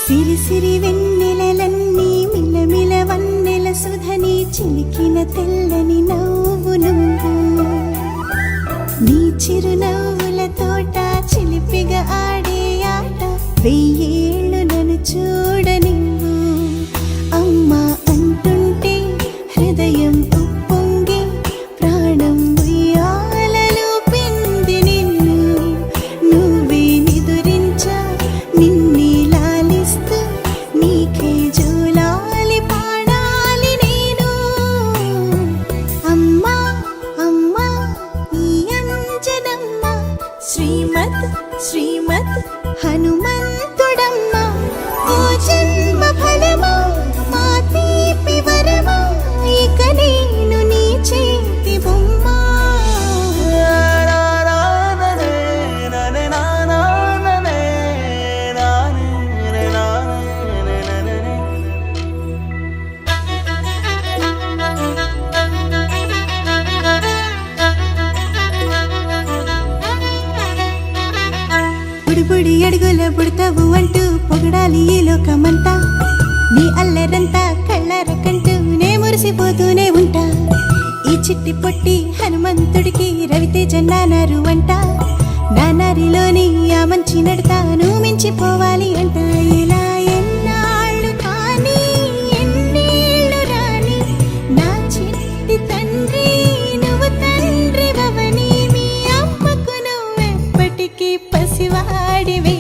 సిరి సిరి వెన్నెలలన్నీ మిలమిల వన్నెల సుధని చిలికిన తెల్లని నవ్వు నువ్వు నీ చిరునవ్వుల తోట చిలిపిగా ఆడే ఆట వెయ్యేళ్ళు నన్ను చూడనివ్వు అమ్మా అంటుంటే హృదయం ఉప్పొంగి ప్రాణం ఉయ్యాలలో పిండి నిన్ను నువ్వే నిదురించా నిన్నే లాలిస్తూ నీకే జోలాలి పాడాలి నేను అమ్మా అమ్మా ఈ అంజనమ్మ శ్రీమద్ శ్రీమద్ హనుమంతుడమ్మ ఓ జన్మ ఫలమా మా తీపి వరమా ఇక నేను నీ చేతి బొమ్మ బుడిబుడి అడుగుల బుడతావు అంటూ పొగడాలి ఈ లోకమంతా నీ అల్లరంతా కళ్ళరకంటూ నే మురిసిపోతూనే ఉంటా ఈ చిట్టి పొట్టి హనుమంతుడికి రవితేజ నానారు అంట నానారిలోని ఆ మంచి నడతాను మించిపోవాలి అంట ఇలా ఎన్నాళ్ళు కానీ ఎన్నేళ్ళు రాని నా చిట్టి తండ్రి నువ్వు తండ్రి భవని మీ అమ్మకు నువ్వెప్పటికీ పసివాడివి